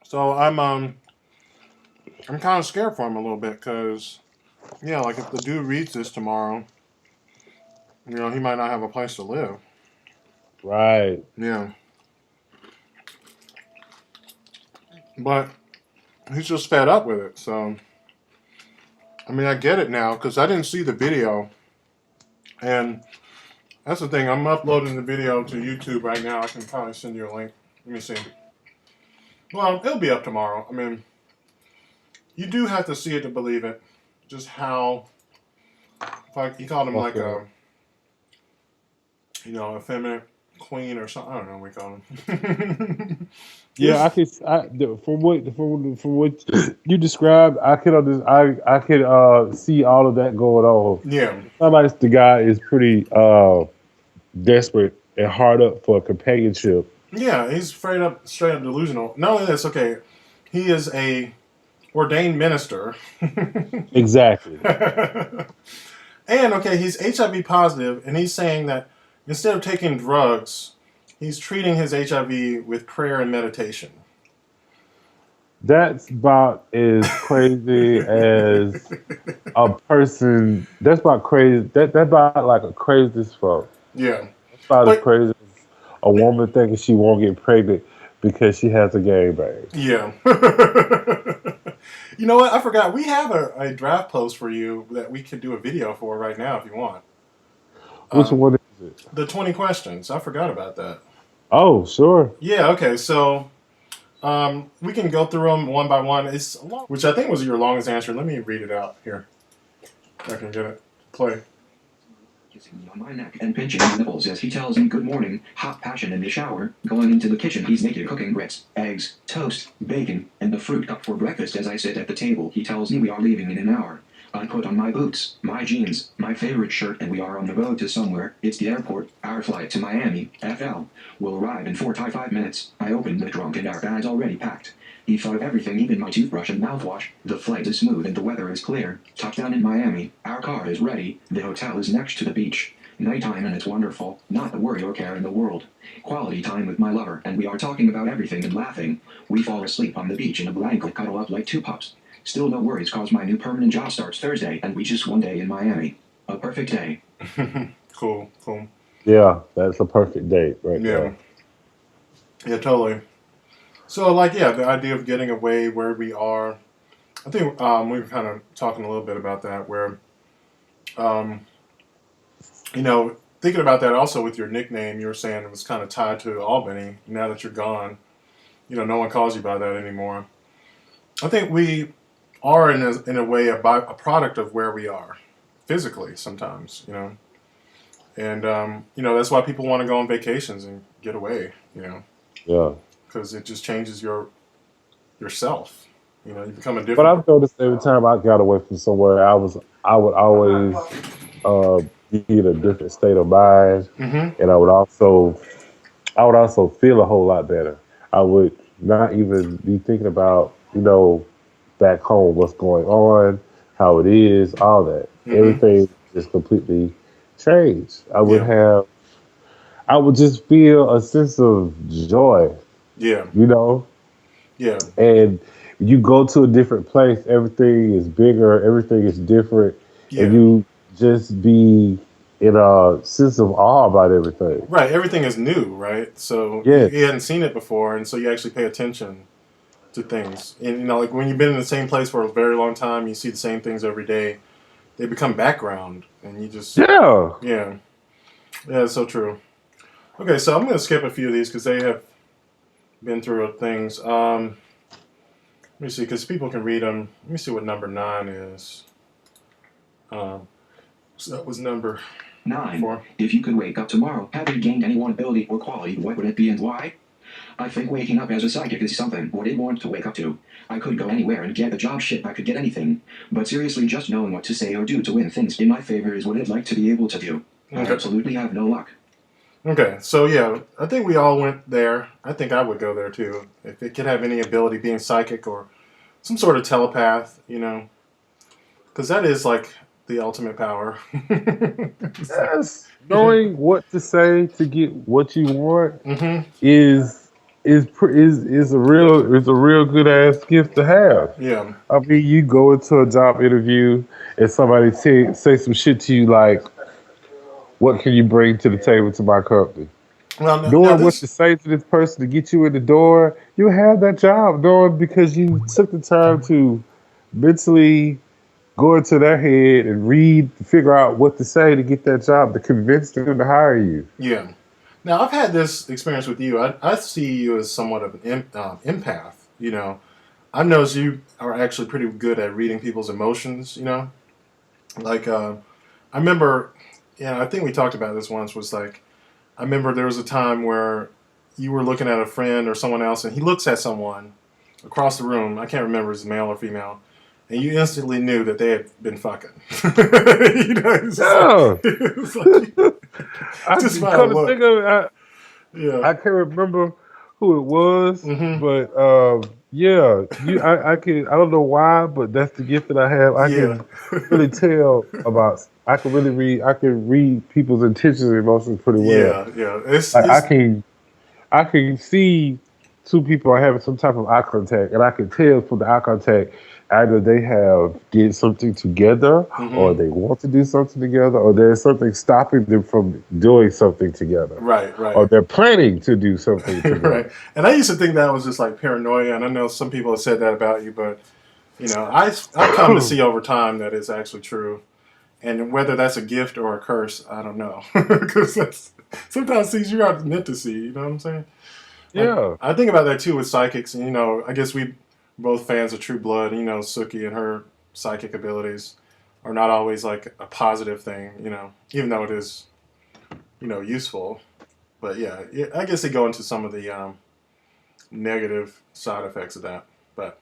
So I'm kind of scared for him a little bit because yeah, like if the dude reads this tomorrow, he might not have a place to live. Right. Yeah, but he's just fed up with it. So I mean, I get it now because I didn't see the video, and that's the thing. I'm uploading the video to YouTube right now. I can probably send you a link. Let me see. Well, it'll be up tomorrow. I mean, you do have to see it to believe it. Just how, like, he called him like Okay. a, effeminate queen or something. I don't know what we call him. Yeah, I Yes. could. From what you described, I could I could see all of that going on. Yeah. Sounds like the guy is pretty desperate and hard up for companionship. Yeah, he's straight up delusional. Not only this, okay, he is a ordained minister. Exactly. And okay, he's HIV positive, and he's saying that instead of taking drugs, he's treating his HIV with prayer and meditation. That's about as crazy as a person. That's about crazy. That's about like a craziest fuck. Yeah, That's about as but crazy as a woman thinking she won't get pregnant because she has a gangbang. yeah. You know what? I forgot. We have a draft post for you that we could do a video for right now if you want. Which Um, one is it? the 20 questions. I forgot about that. Oh, sure. Yeah. Okay. So we can go through them one by one. It's a long, which I think was your longest answer. Let me read it out here. I can get it. Play. Kissing me on my neck and pinching my nipples as he tells me good morning, hot passion in the shower. Going into the kitchen, he's naked cooking grits, eggs, toast, bacon, and the fruit cup for breakfast. As I sit at the table, he tells me we are leaving in an hour. I put on my boots, my jeans, my favorite shirt, and we are on the road to somewhere. It's the airport. Our flight to Miami, FL, will arrive in 45 minutes. I opened the trunk and our bags already packed. He thought of everything, even my toothbrush and mouthwash. The flight is smooth and the weather is clear. Touchdown in Miami. Our car is ready. The hotel is next to the beach. Nighttime and it's wonderful. Not the worry or care in the world. Quality time with my lover, and we are talking about everything and laughing. We fall asleep on the beach in a blanket, cuddle up like two pups. Still no worries cause my new permanent job starts Thursday and we just one day in Miami. A perfect day. Cool. Cool. Yeah, that's a perfect date right Yeah. there. Yeah. Totally. So, like, yeah, the idea of getting away where we are. I think we were kind of talking a little bit about that, where, um, thinking about that also with your nickname, you were saying it was kind of tied to Albany. Now that you're gone, no one calls you by that anymore. I think we are, in a way, a product of where we are physically sometimes. And, that's why people want to go on vacations and get away, Yeah. because it just changes yourself. You become a But different. I've noticed every time I got away from somewhere, I would always uh, be in a different state of mind, Mm-hmm. and I would also feel a whole lot better. I would not even be thinking about back home what's going on, how it is, all that. Mm-hmm. Everything just completely changed. Yeah. I would just feel a sense of joy, Yeah. you know, Yeah. and you go to a different place, everything is bigger, everything is different, and Yeah. you just be in a sense of awe about everything. Right. Everything is new, right? So Yeah, you hadn't seen it before, and so you actually pay attention to things. And like when you've been in the same place for a very long time, you see the same things every day. They become background, and you just yeah. yeah, yeah. It's so true. Okay, so I'm going to skip a few of these because they have been through things. Let me see, because people can read them. Let me see what number 9 is. Um, so that was number 9. 4. If you could wake up tomorrow, having gained any one ability or quality, what would it be and why? I think waking up as a psychic is something what I'd want to wake up to. I could go anywhere and get a job shit, I could get anything. But seriously, just knowing what to say or do to win things in my favor is what I'd like to be able to do. I Okay. absolutely have no luck. Okay, so yeah, I think we all went there. I think I would go there too. If it could have any ability, being psychic or some sort of telepath, because that is like the ultimate power. Yes. Knowing what to say to get what you want Mm-hmm. is is a real good ass gift to have. Yeah. I mean, you go into a job interview and somebody say some shit to you like, "What can you bring to the table to my company?" Well, now Knowing what this. to say to this person to get you in the door, you have that job. Knowing because you took the time to mentally go into their head and read, figure out what to say to get that job, to convince them to hire you. Yeah. Now I've had this experience with you. I see you as somewhat of an empath. I've noticed you are actually pretty good at reading people's emotions. Like I remember, I think we talked about this once. Was like I remember there was a time where you were looking at a friend or someone else, and he looks at someone across the room. I can't remember if it's male or female, and you instantly knew that they had been fucking. It's just like, Yeah, it's like I just by a come to think look. of it, Yeah. I can't remember who it was, Hmm. but yeah, I don't know why, but that's the gift that I have. I Yeah. can really tell about. I can really read. I can read people's intentions and emotions pretty well. Yeah. Yeah. It's Like it's I can see two people are having some type of eye contact, and I can tell from the eye contact either they have did something together, or hmm they want to do something together, or there's something stopping them from doing something together, right. or Right. they're planning to do something Right. together. And I used to think that was just like paranoia, and I know some people have said that about you, but I've come to see over time that it's actually true. And whether that's a gift or a curse, I don't know, because that's sometimes things you aren't meant to see. You know what I'm saying? Like Yeah, I think about that too with psychics, and I guess we both fans of True Blood. Suki and her psychic abilities are not always like a positive thing. Even though it is useful. But yeah, I guess they go into some of the negative side effects of that. But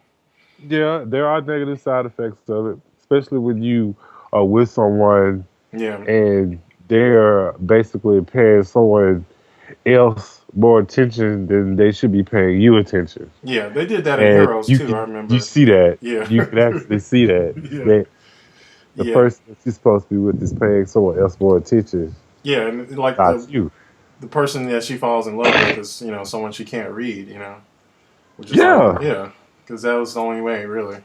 yeah, there are negative side effects of it, especially when you are with someone yeah, and they're basically paying someone else more attention than they should be paying you attention. yeah, they did that in And Heroes too. I you remember. see that. Yeah, You can actually see that. yeah, That the yeah, person that you're supposed to be with is paying someone else more attention, yeah, and like not the you. the person that she falls in love with is someone she can't read. Which is like Yeah. yeah, because that was the only way really.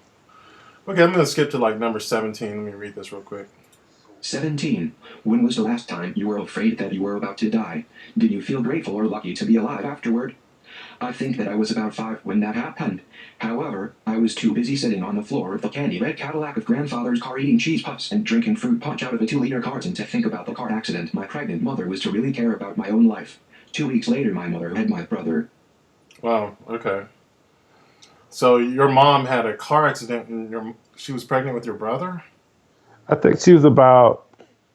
Okay, I'm gonna skip to like number 17. Let me read this real quick. 17. When was the last time you were afraid that you were about to die? Did you feel grateful or lucky to be alive afterward? I think that I was about 5 when that happened. However, I was too busy sitting on the floor of the candy red Cadillac of grandfather's car eating cheese puffs and drinking fruit punch out of a 2-liter carton to think about the car accident my pregnant mother was to really care about my own life. 2 weeks later, my mother had my brother. Wow. Okay. So your mom had a car accident, and she was pregnant with your brother. I think she was about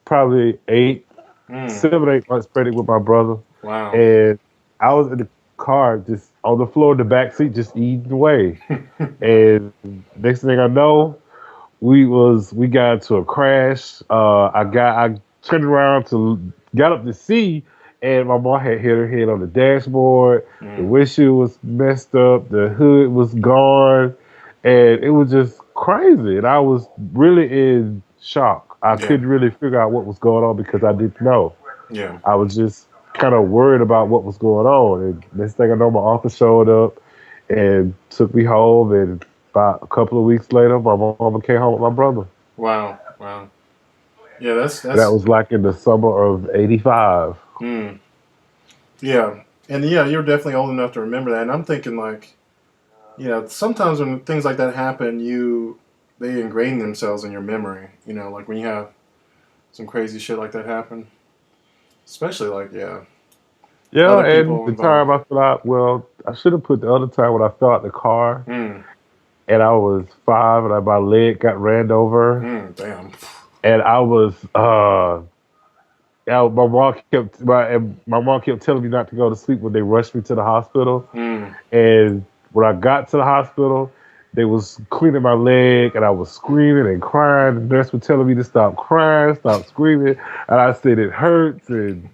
probably eight, Mm, 7, 8 months pregnant with my brother. wow. And I was in the car just on the floor in the back seat just eating away. And next thing I know, we got into a crash. I turned around to got up to see, and my mom had hit her head on the dashboard. The Mm, windshield was messed up. The hood was gone, and it was just crazy. And I was really in shock. I yeah. couldn't really figure out what was going on because I didn't know. Yeah. I was just kind of worried about what was going on. And next thing I know, my uncle showed up and took me home. And about a couple of weeks later, my mama came home with my brother. Wow. Wow. Yeah. That's And that that's. was like in the summer of '85. Mm, yeah. And yeah, you're definitely old enough to remember that. And I'm thinking like, sometimes when things like that happen, they ingrain themselves in your memory. Like when you have some crazy shit like that happen, especially like Yeah, other and people the time involved. I fell out, well, I should have put the other time when I fell out the car Mm, and I was 5 and my leg got ran over. damn. And I was, yeah, my mom kept telling me not to go to sleep when they rushed me to the hospital. Mm, And when I got to the hospital, they was cleaning my leg, and I was screaming and crying. The nurse was telling me to stop crying, stop screaming, and I said it hurts. And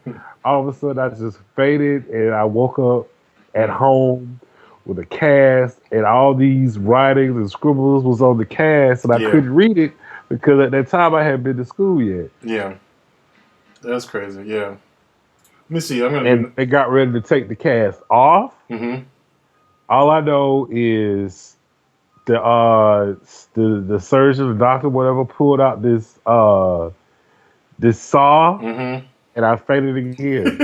all of a sudden, I just fainted, and I woke up at mm, home with a cast, and all these writings and scribbles was on the cast, and I yeah. couldn't read it because at that time I hadn't been to school yet. Yeah. That's crazy. Yeah. Let me see. I'm gonna And do. they got ready to take the cast off. Mm-hmm. All I know is the surgeon, the doctor, whatever, pulled out this saw, Mm-hmm. and I fainted again.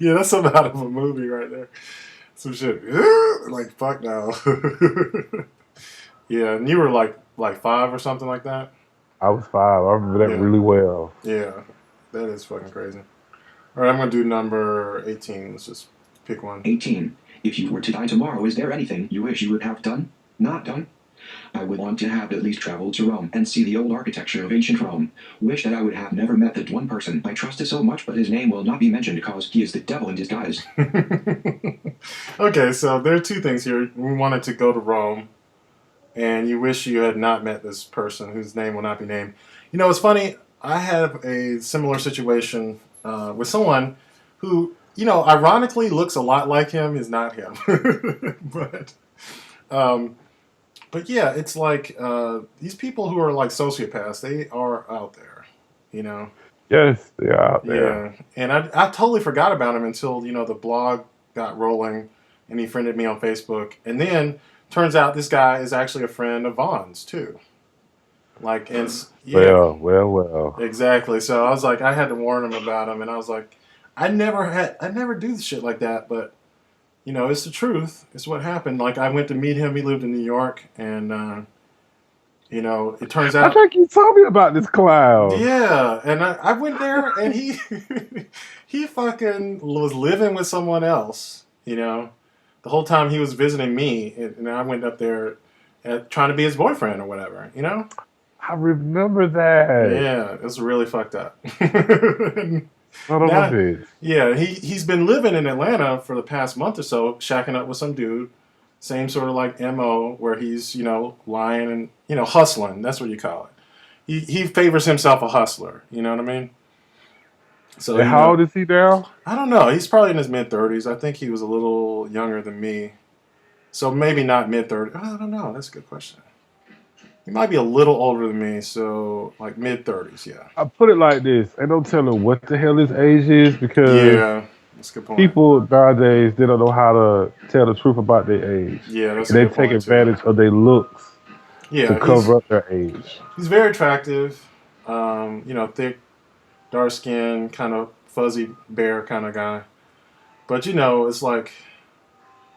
Yeah, that's something out of a movie right there. Some shit. Like fuck no. Yeah, and you were like 5 or something like that. I was 5. I remember that Yeah, really well. yeah, that is fucking crazy. All right, I'm gonna do number 18. Let's just pick one. 18. If you were to die tomorrow, is there anything you wish you would have done? Not done? I would want to have at least traveled to Rome and see the old architecture of ancient Rome. Wish that I would have never met that one person I trusted so much, but his name will not be mentioned because he is the devil in disguise. Okay, so there are 2 things here. We wanted to go to Rome, and you wish you had not met this person whose name will not be named. You know, it's funny. I have a similar situation with someone who, you know, ironically looks a lot like him. Is not him, but um, but yeah, it's like these people who are like sociopaths. They are out there, you know. Yes, they're out there. Yeah, and I totally forgot about him until the blog got rolling, and he friended me on Facebook, and then turns out this guy is actually a friend of Vaughn's too. Like, and yeah, Well. exactly. So I was like, I had to warn him about him, and I was like, I never do shit like that, but it's the truth. It's what happened. Like, I went to meet him. He lived in New York, and it turns I out. think you told me about this clown. Yeah, and I went there, and he he fucking was living with someone else, the whole time he was visiting me, and I went up there trying to be his boyfriend or whatever. I remember that. Yeah, it was really fucked up. Son of a Now, bitch. yeah, he's been living in Atlanta for the past month or so, shacking up with some dude, same sort of like MO, where he's lying and hustling. That's what you call it. He favors himself a hustler. You know what I mean? So And how old is he now? I don't know. He's probably in his mid-30s. I think he was a little younger than me, so maybe not mid-30s. I don't know. That's a good question. He might be a little older than me, so like mid-30s. Yeah. I put it like this: ain't no telling what the hell his age is because Yeah, that's a good point. people nowadays they don't know how to tell the truth about their age, Yeah, that's and a they good take point too. advantage of their looks to Yeah, cover up their age. he's very attractive. Thick, dark skin, kind of fuzzy bear kind of guy. But it's like,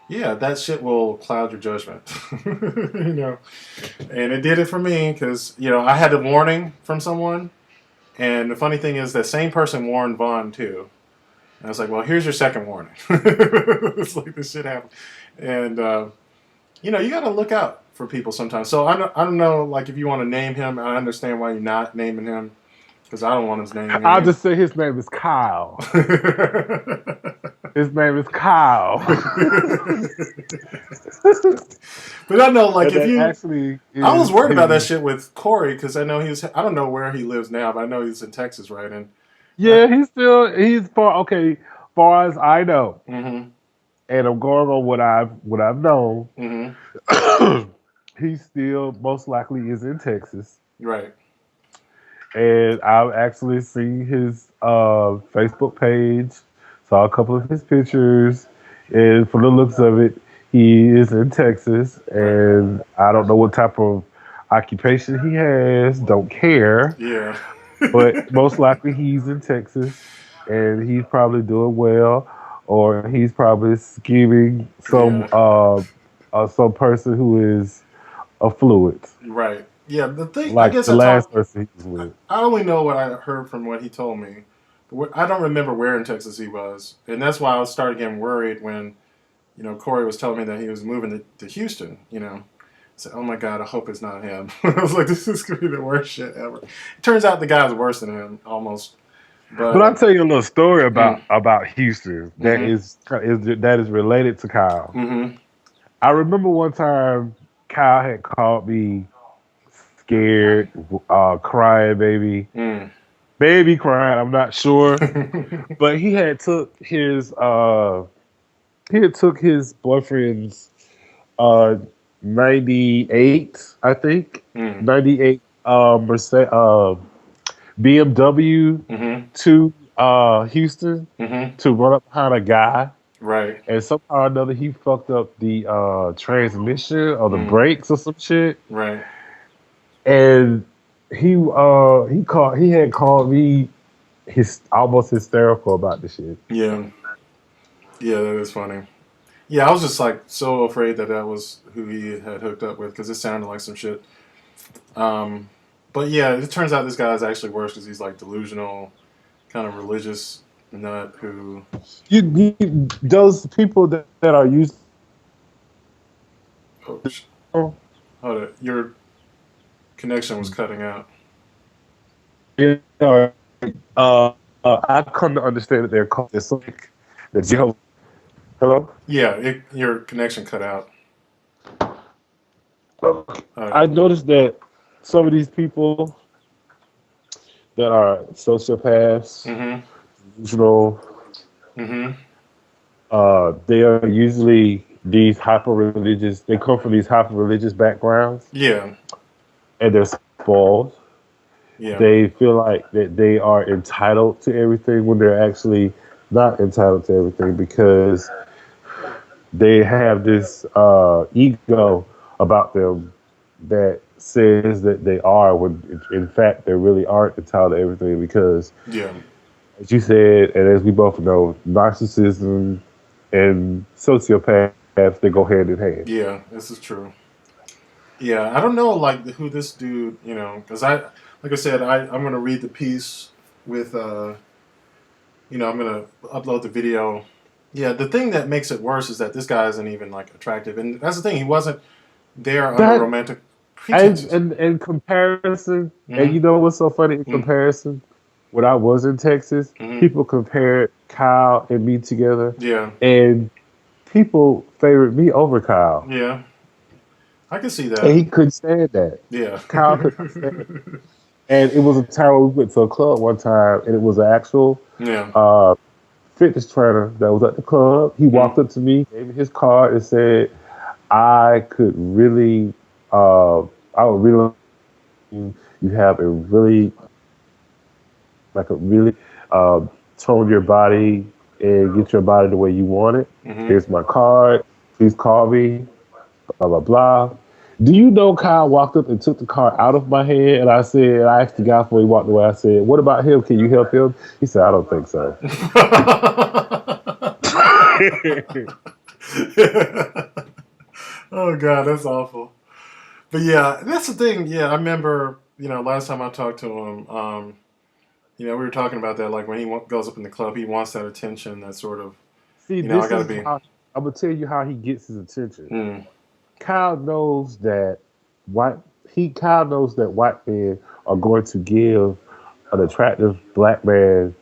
yeah, that shit will cloud your judgment. And it did it for me because I had a warning from someone, and the funny thing is that same person warned Vaughn too. And I was like, well, here's your second warning. It's like this shit happened, and you got to look out for people sometimes. So I don't know, like if you want to name him, I understand why you're not naming him because I don't want his name. I'll just say his name is Kyle. His name is Kyle. But I know, like, And if that you, actually I was worried about that his- shit with Corey because I know I don't know where he lives now, but I know he's in Texas, right? And Yeah, he's far as I know, mm-hmm, and I'm going on what I've known. mm-hmm, He still most likely is in Texas, right, and I've actually seen his Facebook page, saw a couple of his pictures, and from the looks of it, he is in Texas, right, and I don't know what type of occupation he has. Don't care. yeah, But most likely he's in Texas and he's probably doing well, or he's probably scheming yeah, some person who is affluent, right, yeah. The thing, I like guess the last person he was with. I only know what I heard from what he told me. I don't remember where in Texas he was, and that's why I started getting worried when Corey was telling me that he was moving to Houston. I said, "Oh my God, I hope it's not him." I was like, "This is gonna be the worst shit ever." It turns out the guy's worse than him almost. But I'll But tell you a little story mm, about Houston mm-hmm, that is related to Kyle. mm-hmm, I remember one time Kyle had called me scared, crying, baby crying. I'm not sure, mm. but he had took his boyfriend's uh 98, I think, Mm, 98 BMW mm-hmm, to Houston mm-hmm. to run up behind a guy. Right. and somehow or another he fucked up the transmission or the Mm. brakes or some shit. Right. And he had called me almost hysterical about the shit. Yeah. Yeah, that is funny. Yeah, I was just like so afraid that that was who he had hooked up with because it sounded like some shit. Um, but yeah, it turns out this guy is actually worse because he's like delusional, kind of religious nut who. Those people that are used. Oh, hold it. Your connection was cutting out. Yeah, I come to understand that they're called it's like the Jehovah. Hello. Yeah, your connection cut out. I Okay. noticed that some of these people that are sociopaths, Mm-hmm. delusional, Mm-hmm. they are usually these hyper religious. They come from these hyper religious backgrounds, Yeah. and they're spoiled. Yeah. They feel like that they are entitled to everything when they're actually not entitled to everything because they have this ego about them that says that they are when in fact they really aren't entitled to everything because Yeah. as you said and as we both know narcissism and sociopaths they go hand in hand. Yeah. This is true. Yeah, I don't know like who this dude, because like I said, I'm gonna read the piece with, I'm gonna upload the video. Yeah, the thing that makes it worse is that this guy isn't even like attractive, and that's the thing. He wasn't there under That romantic and pretenses. and in comparison and Mm-hmm. you know what's so funny in comparison when I was in Texas Mm-hmm. people compared Kyle and me together Yeah. and people favored me over Kyle. Yeah. I can see And that. he couldn't stand that. Yeah. Kyle could not stand it. And it was a time where we went to a club one time, and it was an actual Yeah. uh, fitness trainer that was at the club. He Mm. walked up to me, gave me his card, and said, "I could really, I would really, you have a really, like a really tone your body and get your body the way you want it. Mm-hmm. Here's my card. Please call me. Blah blah blah." Do you know Kyle walked up and took the card out of my hand? And I asked the guy before he walked away. I said, "What about him? Can you help him?" He said, "I don't think so." Oh God, that's awful. But yeah, that's the thing. Yeah, I remember. Last time I talked to him, we were talking about that. Like when he goes up in the club, he wants that attention. That sort of, See, I this got to is be. how I'm gonna tell you how he gets his attention. Mm, Kyle knows that white. Kyle knows that white men are going to give an attractive black man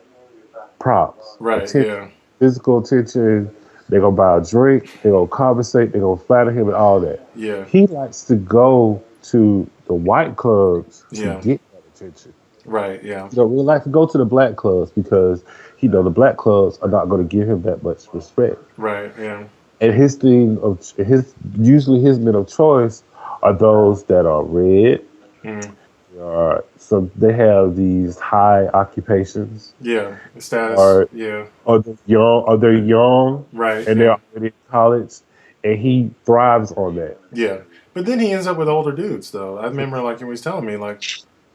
props, right. attention, Yeah. physical attention. They're gonna buy a drink. They're gonna conversate. They're gonna flatter him and all that. Yeah. He likes to go to the white clubs to Yeah. get that attention. Right. Yeah. He don't really like to go to the black clubs because he know the black clubs are not going to give him that much respect. Right. Yeah. And his thing of his men of choice are those that are red. Mm, So they have these high occupations, yeah. The status. or Yeah. they're young, Right. and they're Yeah. already in college, and he thrives on that. Yeah. But then he ends up with older dudes, though. I remember, like, he was telling me, like,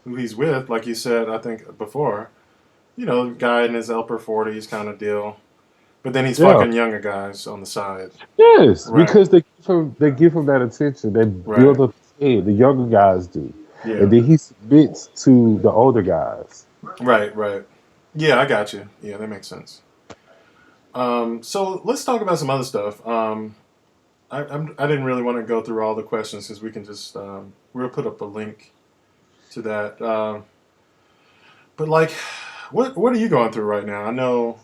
who he's with, like you said, I think before, guy in his upper 40s kind of deal. But then he's Yeah. fucking younger guys on the side. Yes, Right. because they give him that attention. They Right. build up his head. The younger guys do, and Yeah. then he submits to the older guys. Right. Right. Yeah, I got you. Yeah, that makes sense. So let's talk about some other stuff. I didn't really want to go through all the questions because we can just we'll put up a link to that. But like, what are you going through right now? I know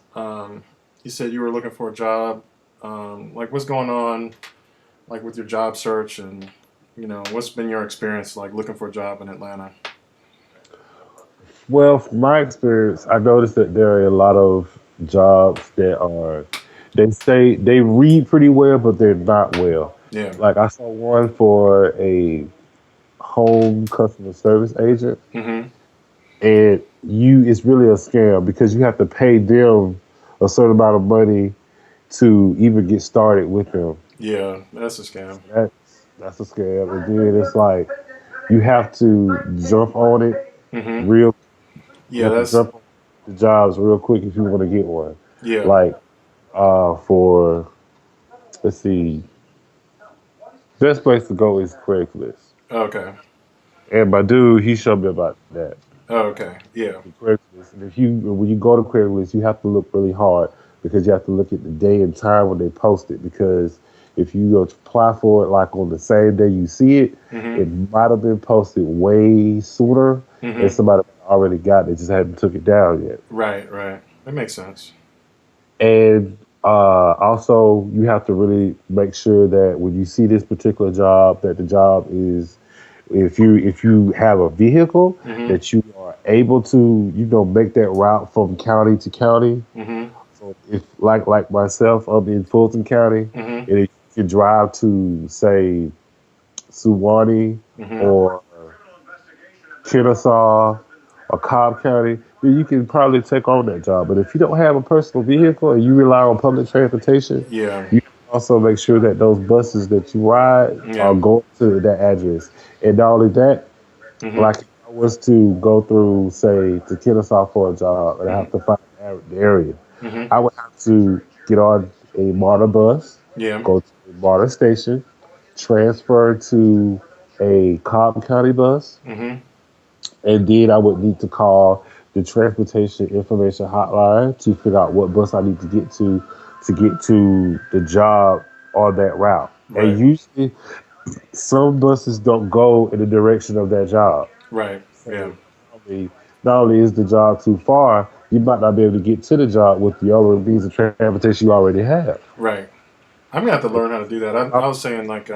you said you were looking for a job. Like, what's going on, like with your job search, and what's been your experience like looking for a job in Atlanta? Well, from my experience, I noticed that there are a lot of jobs that are they say they read pretty well, but they're not well. Yeah. Like I saw one for a home customer service agent, Mm-hmm. and it's really a scam because you have to pay them a certain amount of money to even get started with them. Yeah, that's a scam. That's a scam. And then it's like you have to jump on it Hmm. real. You Yeah, have to that's jump on the jobs real quick if you want to get one. yeah. Like for let's see, best place to go is Craigslist. Okay. And my dude, he showed me about that. Okay. Yeah. The Craigslist. And if you when you go to Craigslist, you have to look really hard because you have to look at the day and time when they post it. Because if you go to apply for it like on the same day you see it, Hmm. it might have been posted way sooner, and Hmm. somebody already got it, just hadn't took it down yet. Right. Right. That makes sense. And also, you have to really make sure that when you see this particular job, that the job is, if you have a vehicle, Hmm. that you are able to, make that route from county to county. Hmm. So if like myself, I'm in Fulton County, Hmm. and if you can drive to say Suwannee Hmm. or Kennesaw or Cobb County, then you can probably take on that job. But if you don't have a personal vehicle and you rely on public transportation, Yeah. you also make sure that those buses that you ride are Yeah. going to that address. And not only that, Hmm. like if I was to go through, say, to Kennesaw for a job and I have Hmm. to find the area, Hmm. I would have to get on a MARTA bus, Yeah. go to a MARTA station, transfer to a Cobb County bus, Hmm. and then I would need to call the transportation information hotline to figure out what bus I need to get to the job on that route. And Right. usually some buses don't go in the direction of that job. Right. So Yeah. not only is the job too far, you might not be able to get to the job with the other means of transportation you already have. Right. I'm gonna have to learn how to do that. I was saying like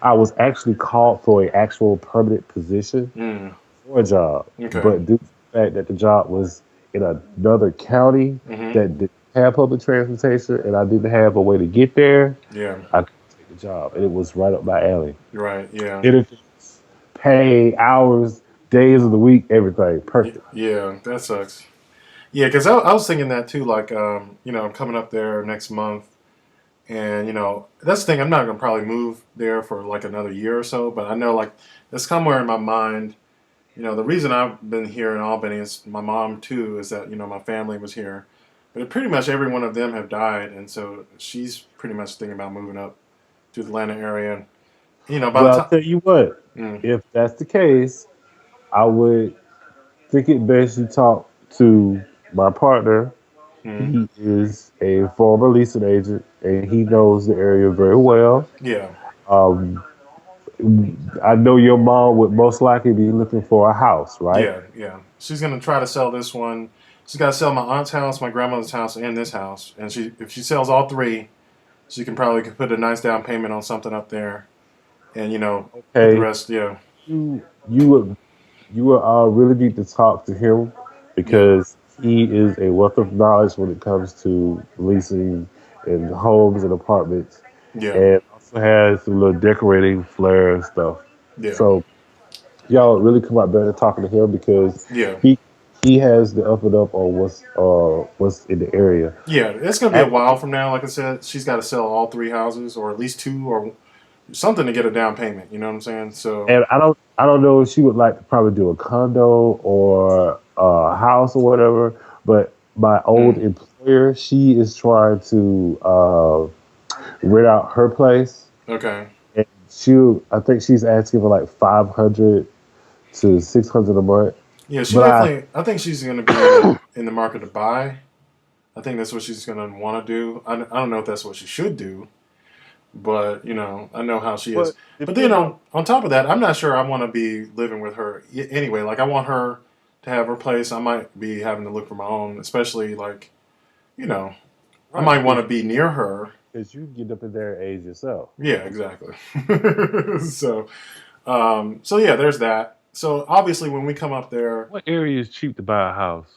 I was actually called for an actual permanent position mm, for a job, okay. but due to the fact that the job was in another county Hmm. that didn't have public transportation and I didn't have a way to get there, Yeah. I couldn't take the job. And it was right up my alley. Right. Yeah. Benefits, pay, hours, days of the week, everything. Perfect. Yeah. That sucks. Yeah, because I was thinking that too. Like, I'm coming up there next month, and that's the thing. I'm not gonna probably move there for like another year or so. But I know like it's somewhere in my mind. The reason I've been here in Albany is my mom too. Is that my family was here, but pretty much every one of them have died, and so she's pretty much thinking about moving up to the Atlanta area. By the Well, I'll time. tell you what, Mm, if that's the case, I would think it best you talk to my partner. mm, He is a former leasing agent and he knows the area very well. yeah. Um, I know your mom would most likely be looking for a house, right? Yeah, yeah. She's gonna try to sell this one. She's got to sell my aunt's house, my grandmother's house, and this house. And if she sells all three, she can probably put a nice down payment on something up there, and put the Okay, rest. Yeah, you you would you would really need to talk to him yeah, because he is a wealth of knowledge when it comes to leasing and homes and apartments, yeah, and also has some little decorating flair and stuff. yeah, So y'all really come out better talking to him because yeah, he he has the up and up on what's in the area. yeah. It's gonna be a while Actually, from now. Like I said, she's got to sell all three houses, or at least two, or something to get a down payment. You know what I'm saying? So and I don't know if she would like to probably do a condo or a house or whatever, but my old mm, employer, she is trying to rent out her place, okay, and I think she's asking for like 500 to 600 a month. yeah. She But definitely. I think she's gonna be in the market to buy. I think that's what she's gonna want to do. I don't know if that's what she should do, but I know how she is. but But then depending on on top of that, I'm not sure I want to be living with her anyway. Like I want her to have her place. I might be having to look for my own, especially like you know I right might want because to be near her. you get up in their age yourself. Yeah, exactly. So yeah, there's that. So obviously, when we come up there, What area is cheap to buy a house?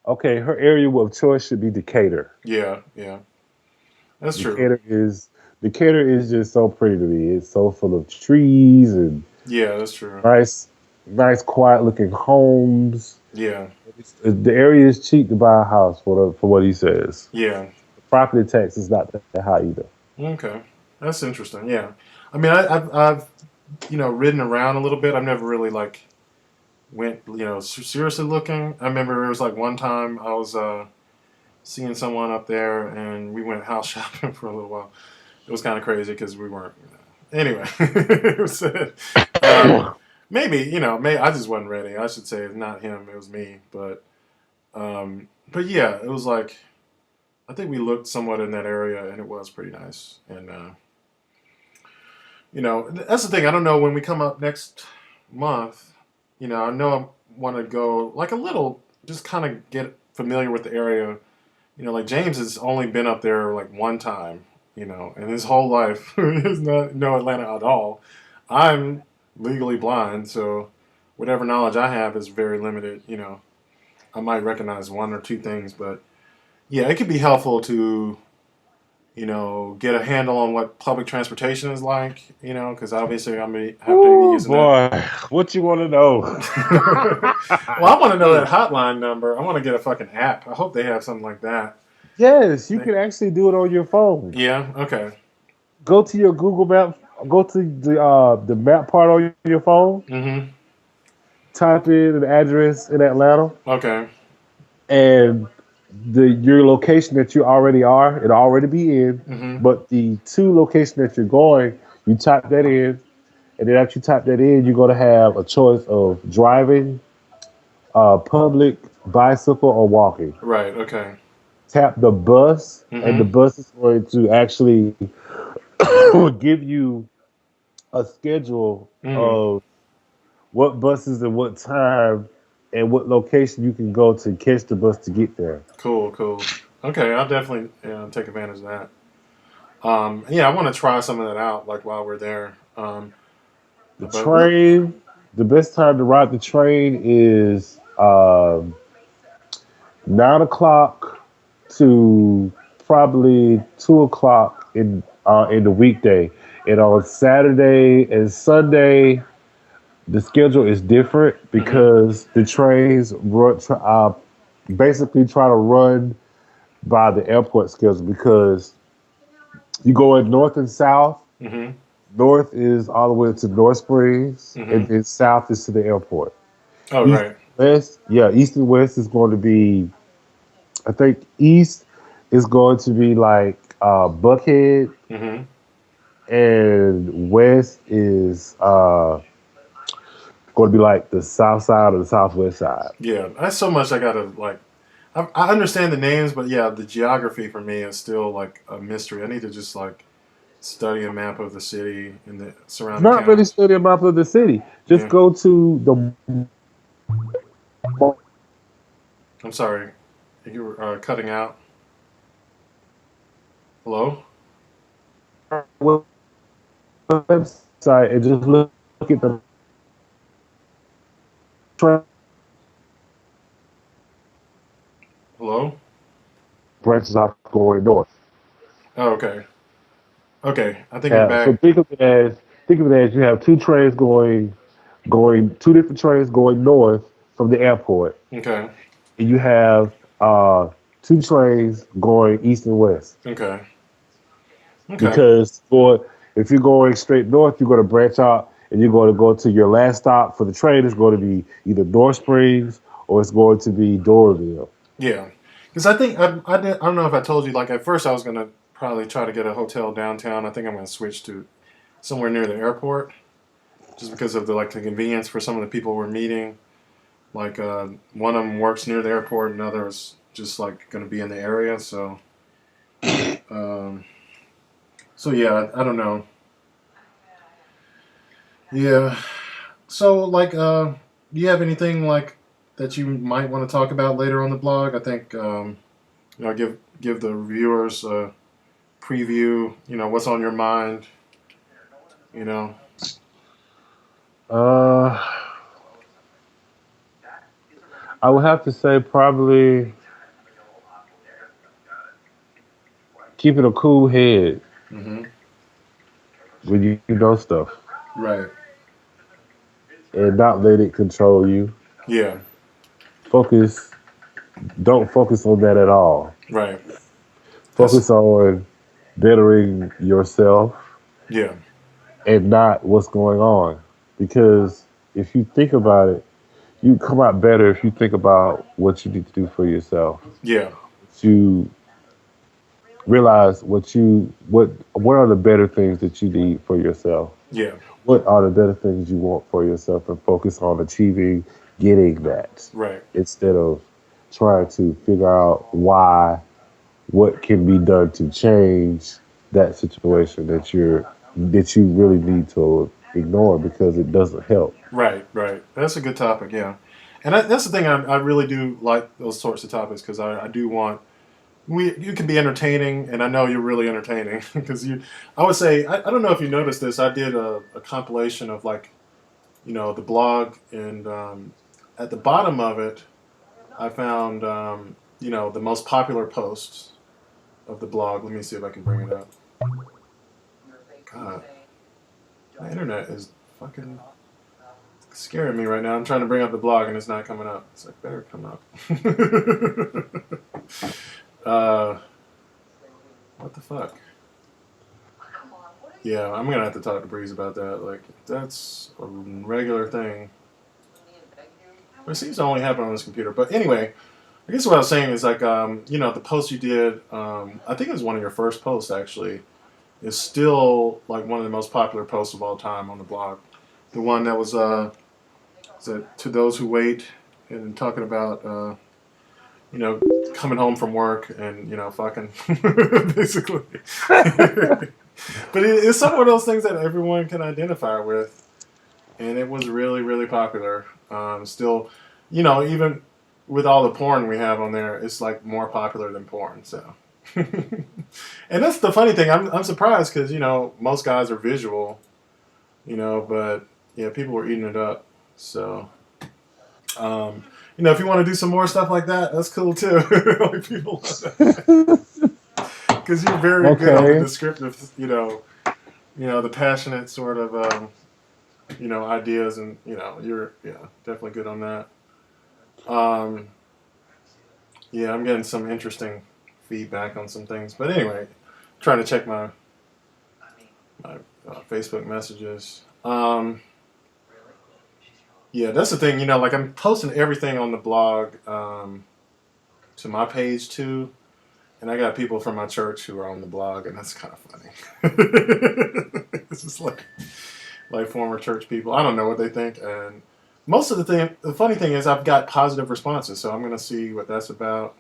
Okay, her area of choice should be Decatur. yeah, yeah, that's true. Decatur is Decatur is just so pretty to me. It's so full of trees and Yeah, that's true. nice, quiet looking homes. Yeah, The area is cheap to buy a house for what he says. Yeah. The property tax is not that high either. Okay. That's interesting. Yeah. I mean, I've ridden around a little bit. I've never really like went seriously looking. I remember it was like one time I was seeing someone up there and we went house shopping for a little while. It was kind of crazy because we weren't. Anyway, it was, maybe may I just wasn't ready. I should say not him. It was me. But yeah, it was like I think we looked somewhat in that area and it was pretty nice. And that's the thing. I don't know when we come up next month. I know I want to go like a little, just kind of get familiar with the area. Like James has only been up there like one time, and his whole life is not know Atlanta at all. I'm legally blind, so whatever knowledge I have is very limited. I might recognize one or two things, but yeah, it could be helpful to get a handle on what public transportation is like. Because obviously I'm gonna have to be Oh using that. boy, what you want to know? Well, I want to know that hotline number. I want to get a fucking app. I hope they have something like that. Yes, you can actually do it on your phone. Yeah. Okay. Go to your Google Map. Go to the map part on your phone. Mm-hmm. Type in an address in Atlanta Okay. and your location that you already are. It'll already be in. Mm-hmm. But the two locations that you're going, you type that in, and then after you type that in, you're gonna have a choice of driving, public, bicycle, or walking. Right. Okay. Tap the bus, and the Mm-hmm. bus is going to actually give you a schedule Mm. of what buses and what time and what location you can go to catch the bus to get there. Cool. Cool. Okay. I'll definitely take advantage of that. Yeah, I want to try some of that out, like while we're there. The But we. train, the best time to ride the train is 9 o'clock to probably 2 o'clock in the weekday. And on Saturday and Sunday, the schedule is different Mm-hmm. because the trains basically try to run by the airport schedule because you go in north and south. Mm-hmm. North is all the way to North Springs, and Mm-hmm. then south is to the airport. Oh, East right. West, yeah, east and west is going to be. I think east is going to be like Buckhead, Mm-hmm. and west is going to be like the south side or the southwest side. Yeah, that's so much I gotta like. I understand the names, but yeah, the geography for me is still like a mystery. I need to just like study a map of the city and the surrounding Not really counties. study a map of the city. Just Yeah, go to the I'm sorry, you were cutting out. Hello, website and just look at the train hello. branches off going north. Oh, okay, okay. I think I'm Yeah, so back. think of it as you have two trains going two different trains going north from the airport, Okay, and you have two trains going east and west. okay, okay. Because for if you're going straight north, you're going to branch out and you're going to go to your last stop for the train. It's going to be either North Springs or it's going to be Doraville. Yeah, because I think I don't know if I told you. Like at first, I was gonna probably try to get a hotel downtown. I think I'm gonna switch to somewhere near the airport, just because of the convenience for some of the people we're meeting. Like one of them works near the airport, and another is just like going to be in the area. Um, so yeah, I don't know. Yeah. So do you have anything like that you might want to talk about later on the blog? I think give the viewers a preview. What's on your mind. You know. Uh, I would have to say probably keeping a cool head Hmm. when you know stuff Right. and not let it control you. Yeah. focus. Don't focus on that at all. Right. That's Focus on bettering yourself yeah. and not what's going on. Because if you think about it, you come out better if you think about what you need to do for yourself. Yeah. To realize what are the better things that you need for yourself. Yeah. What are the better things you want for yourself, and focus on achieving getting that Right. instead of trying to figure out what can be done to change that situation that you really need to ignore because it doesn't help. Right. Right. That's a good topic. Yeah. And that's the thing. I really do like those sorts of topics because I do want you can be entertaining, and I know you're really entertaining because you. I would say I don't know if you noticed this. I did a compilation of like the blog, and at the bottom of it, I found the most popular posts of the blog. Let me see if I can bring it up. God, my internet is fucking scaring me right now. I'm trying to bring up the blog and it's not coming up. It's like better come up. uh, what the fuck? Yeah, I'm gonna have to talk to Breeze about that. Like that's a regular thing. But it seems to only happen on this computer. But anyway, I guess what I was saying is like the post you did. I think it was one of your first posts actually. Is still like one of the most popular posts of all time on the blog. The one that was to those who wait and talking about coming home from work and fucking basically. But it's some of those things that everyone can identify with, and it was really really popular. Still, even with all the porn we have on there, it's like more popular than porn. So. And that's the funny thing. I'm surprised because most guys are visual, but yeah, people were eating it up. So, if you want to do some more stuff like that, that's cool too. Like people love that because you're very good on the Okay. descriptive, the passionate sort of, ideas, and you're definitely good on that. Um, yeah, I'm getting some interesting feedback on some things, but anyway, trying to check my Facebook messages. Yeah, that's the thing. Like I'm posting everything on the blog to my page too, and I got people from my church who are on the blog, and that's kind of funny. It's just like former church people. I don't know what they think, and most of the funny thing is I've got positive responses, so I'm gonna see what that's about.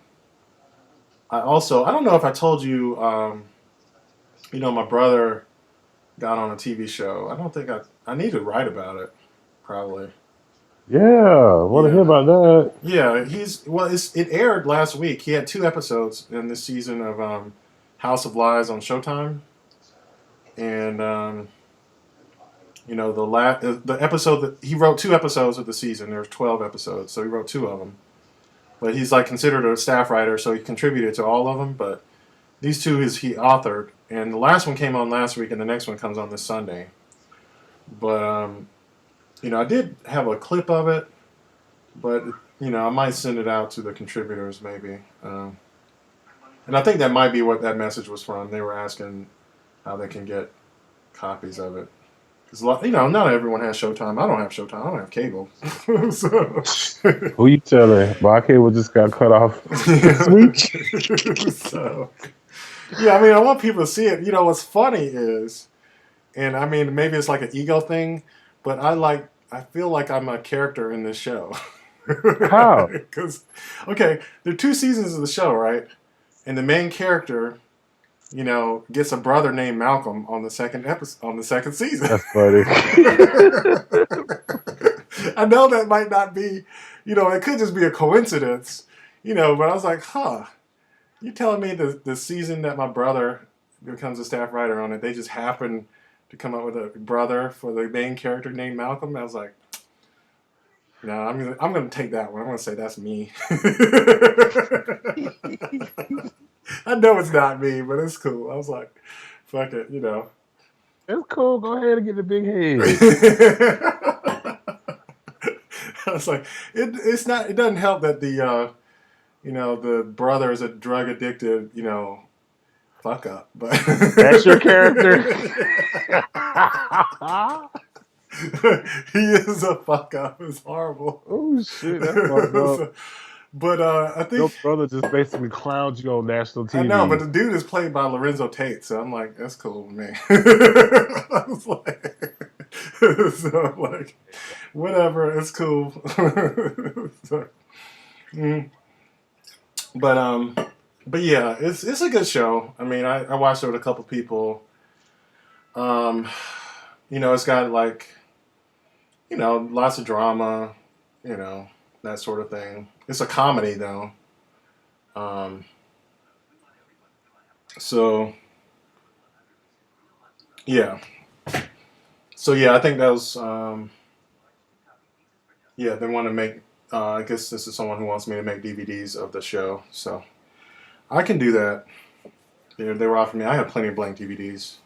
I don't know if I told you, my brother got on a TV show. I don't think I need to write about it, probably. Yeah, want to hear Yeah. about that? Yeah, it aired last week. He had 2 episodes in this season of House of Lies on Showtime, and the episode that he wrote 2 episodes of the season. There's 12 episodes, so he wrote 2 of them. But he's like considered a staff writer, so he contributed to all of them. But these two he authored, and the last one came on last week, and the next one comes on this Sunday. But I did have a clip of it, but I might send it out to the contributors maybe. And I think that might be what that message was from. They were asking how they can get copies of it. Because not everyone has Showtime. I don't have Showtime. I don't have cable. So, Who you telling? My cable just got cut off this week. so yeah, I mean, I want people to see it. What's funny is, and I mean, maybe it's like an ego thing, but I feel like I'm a character in this show. How? Because, okay, there are 2 seasons of the show, right? And the main character, gets a brother named Malcolm on the second episode, on the second season. That's funny. I know that might not be, it could just be a coincidence, but I was like, huh, you telling me the season that my brother becomes a staff writer on it, they just happen to come up with a brother for the main character named Malcolm? I was like, no, I'm gonna take that one. I'm gonna say that's me. I know it's not me, but it's cool. I was like, fuck it. It's cool. Go ahead and get the big head. I was like, it's not. It doesn't help that the brother is a drug addicted, fuck up. But That's your character. he is a fuck up. It's horrible. Oh shit, that's fucked up. But I Your think brother just basically clowns you on national I know, but TV. the dude is played by Lorenzo Tate, so I'm like, that's cool with me. I was like, so like, whatever, it's cool. So, mm. But but yeah, it's a good show. I mean, I watched it with a couple people. Um, it's got like lots of drama, that sort of thing. It's a comedy though. Um, so yeah, I think that was yeah. They want to make. I guess this is someone who wants me to make DVDs of the show, so I can do that. They were offering me. I have plenty of blank DVDs.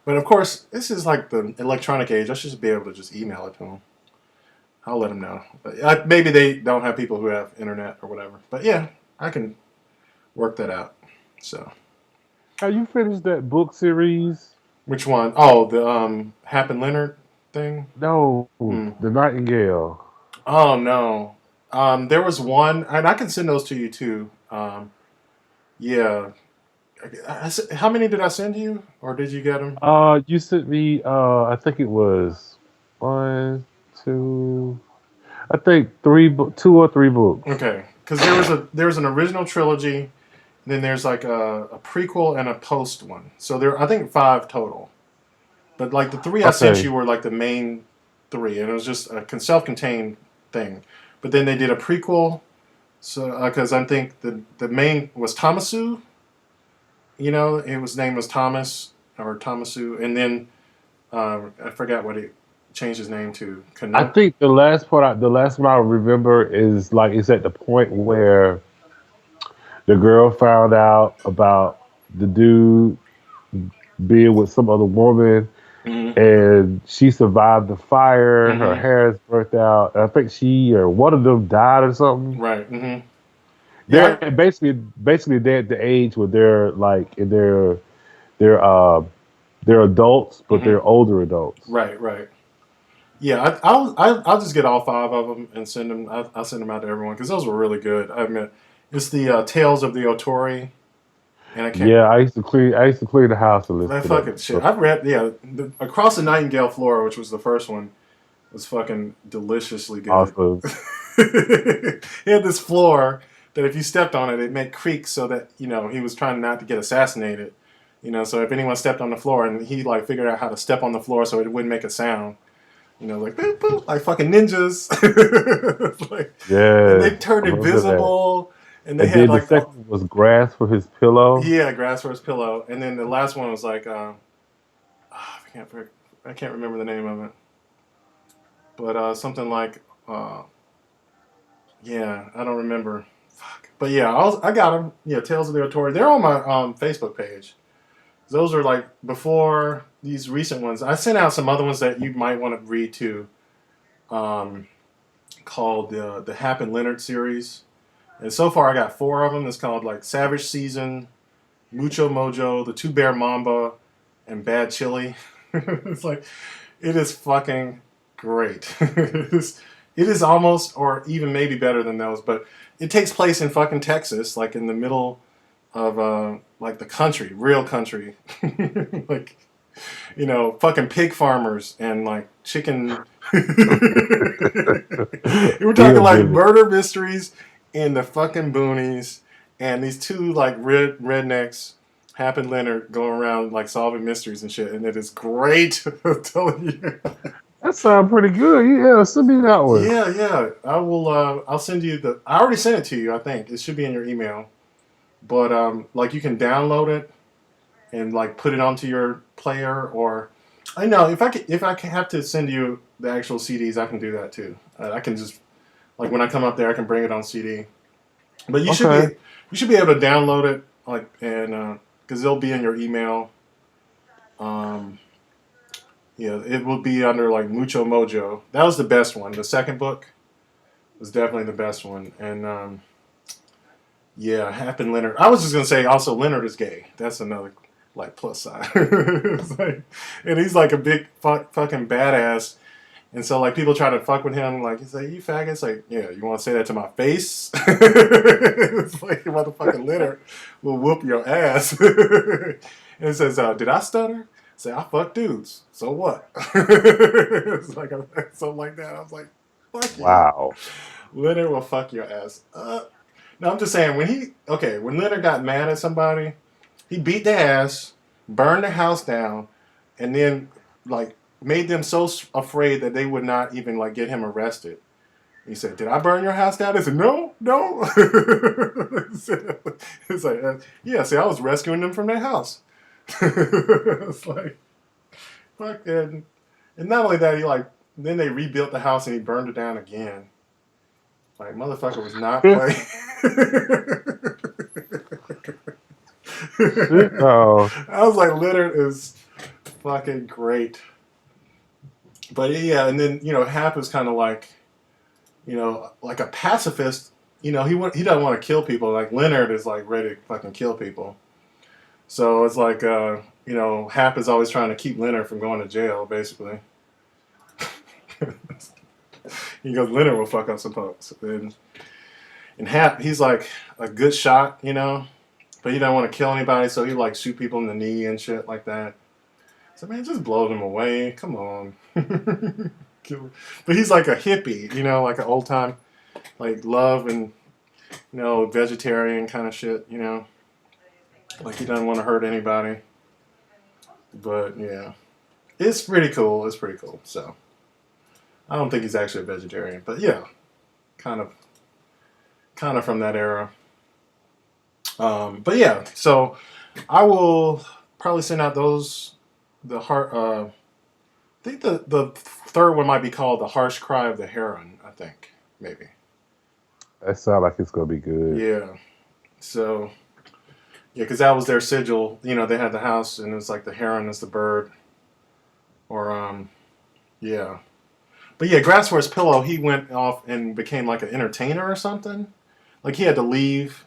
But of course, this is like the electronic age. I should just be able to just email it to them. I'll let them know. But maybe they don't have people who have internet or whatever. But yeah, I can work that out. So, Have you finished that book series? which one? Oh, the Happen Leonard thing. No, Hmm. The Nightingale. Oh no. There was one, and I can send those to you too. Yeah. How many did I send you, or did you get them? You sent me. I think it was one, two. I think two or three books. Okay, because there was an original trilogy. Then there's like a prequel and a post one. So I think 5 total. But like the 3 I sent Okay. you were like the main 3, and it was just a self-contained thing. But then they did a prequel, so because I think the main was Thomasu. His name was Thomas or Thomasu, and then I forgot what he changed his name to. I think the last one I remember is like it's at the point where the girl found out about the dude being with some other woman, Hmm. and she survived the fire. Her Hmm. hair is burnt out. And I think she or one of them died or something. Right. Hmm. They're Yeah. basically they're at the age where they're like in they're they're adults, but Hmm. they're older adults. Right. Right. Yeah, I'll just get all 5 of them and send them. I'll send them out to everyone because those were really good. I admit, it's the Tales of the Otori, and I can't Yeah, I used to clean the house and listen that to that fucking shit. stuff. I've read Across the Nightingale Floor, which was the first one, was fucking deliciously good. Awesome. He had this floor that if you stepped on it, it'd make creaks so that he was trying not to get assassinated. So if anyone stepped on the floor and he like figured out how to step on the floor so it wouldn't make a sound. Like boop boop, like fucking ninjas. And they Yes, turned I remember that. invisible, and they And had then the like, second one was grass for his pillow. yeah, grass for his pillow, and then the last one was like, I can't remember the name of it, but something like, yeah, I don't remember. Fuck, but yeah, I got them. Yeah, Tales of the Otori. They're on my Facebook page. Those are like before these recent ones. I sent out some other ones that you might want to read too. Um, Called the Happen Leonard series. And so far, I got 4 of them. It's called like Savage Season, Mucho Mojo, The Two Bear Mamba, and Bad Chili. It's like, it is fucking great. It is almost, or even maybe better than those, but it takes place in fucking Texas, like in the middle of like the country, real country. Like, fucking pig farmers and like chicken. We're talking like Hillbilly. murder mysteries in the fucking boonies, and these 2 like rednecks, Hap and Leonard, going around like solving mysteries and shit, and it is great. I'm telling you. That sounds pretty good. Yeah, send me that one. Yeah, yeah. I will. I'll send you the. I already sent it to you. I think it should be in your email, but like you can download it and like put it onto your player, or I know if I have to send you the actual CDs, I can do that too. I can just like when I come up there, I can bring it on CD. But Okay. you should be able to download it like and because they'll be in your email. Um, yeah, it will be under like Mucho Mojo. That was the best one. The second book. was definitely the best one. And yeah, happened Leonard. I was just gonna say also Leonard is gay. That's another like plus side. It's like, and he's like a big fucking badass. And so like people try to fuck with him, like he's like, "You faggot." It's like, yeah, you want to say that to my face? It's like motherfucking Leonard will whoop your ass. And it says, "Did I stutter?" Say, "I fuck dudes. So what?" It's like something like that. I was like, "Fuck you." Wow. Leonard will fuck your ass. No, I'm just saying when Leonard got mad at somebody, he beat their ass, burned their house down, and then like made them so afraid that they would not even like get him arrested. He said, "Did I burn your house down?" They said, "No, no." It's like, yeah. See, I was rescuing them from their house. It's like, fuck, and not only that, he like then they rebuilt the house and he burned it down again. Like motherfucker was not playing. Oh, I was like, Leonard is fucking great. But yeah, and then Hap is kind of like, like a pacifist. He doesn't want to kill people. Like Leonard is like ready to fucking kill people. So it's like, Hap is always trying to keep Leonard from going to jail, basically. He goes, Leonard will fuck up some folks. And Hap, he's like a good shot, but he don't want to kill anybody, so he like shoot people in the knee and shit like that. So man, just blow them away. Come on. But he's like a hippie, like an old time, like love and vegetarian kind of shit, like he doesn't want to hurt anybody. But yeah, it's pretty cool. It's pretty cool. So I don't think he's actually a vegetarian, but yeah, kind of from that era. But yeah, so I will probably send out those the heart. I think the third one might be called "The Harsh Cry of the Heron." I think maybe. that sounds like it's gonna be good. Yeah. So yeah, because that was their sigil. They had the house, and it's like the heron is the bird. Or yeah. But yeah, Grass for his pillow. He went off and became like an entertainer or something. Like he had to leave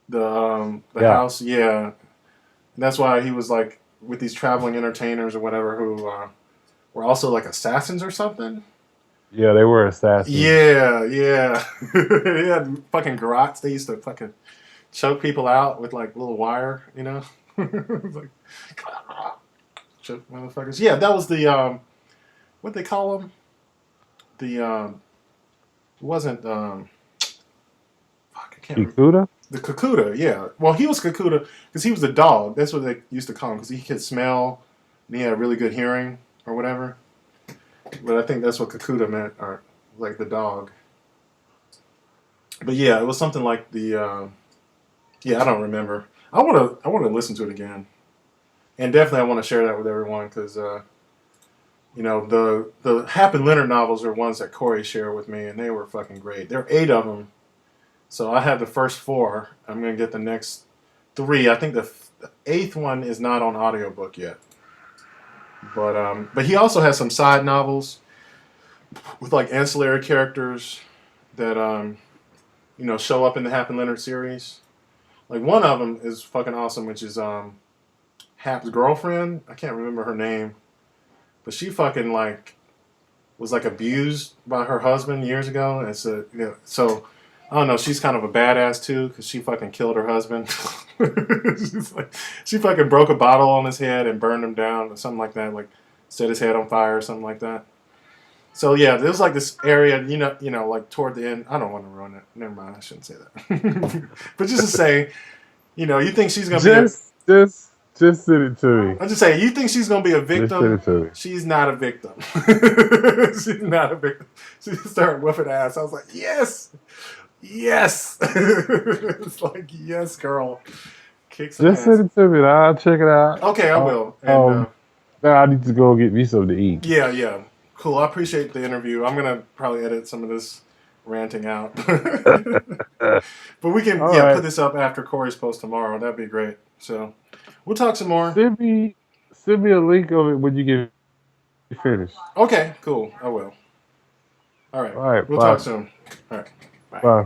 the Yeah. house. Yeah, and that's why he was like with these traveling entertainers or whatever who were also like assassins or something. Yeah, they were assassins. Yeah, yeah. They had fucking garrots. They used to fucking choke people out with like little wire, like choke motherfuckers. Yeah, that was the what they call them. The it wasn't fuck, I can't remember. Kikuta? The Kakuta, yeah. Well, he was Kakuta because he was the dog. That's what they used to call him because he could smell and he had really good hearing or whatever. But I think that's what Kakuta meant, or like the dog. But yeah, it was something like the. Yeah, I don't remember. I want to listen to it again, and definitely I want to share that with everyone because the Hap and Leonard novels are ones that Corey shared with me, and they were fucking great. There are 8 of them. So I have the first 4. I'm going to get the next 3. I think the 8th one is not on audiobook yet. But he also has some side novels with like ancillary characters that show up in the Hap and Leonard series. Like one of them is fucking awesome, which is Hap's girlfriend. I can't remember her name, but she fucking like was like abused by her husband years ago, and so. I don't know. She's kind of a badass too, because she fucking killed her husband. She fucking broke a bottle on his head and burned him down, or something like that. Like set his head on fire, or something like that. So yeah, there was like this area, like toward the end. I don't want to ruin it. Never mind. I shouldn't say that. But just to say, you think she's gonna Just send it to me. I'm just saying, you think she's gonna be a Just send victim? it to me. She's not a victim. She's not a victim. She started whooping ass. I was like, yes. Yes. It's like, yes, girl. Kick some Just ass. send it to me and I'll check it out. Okay, I will. And, Now I need to go get me something to eat. yeah. Cool. I appreciate the interview. I'm going to probably edit some of this ranting out. But we can All right. put this up after Corey's post tomorrow. That'd be great. So we'll talk some more. Send me a link of it when you get finished. Okay, cool. I will. All right. All right, We'll bye. talk soon. All right. Bye. Bye.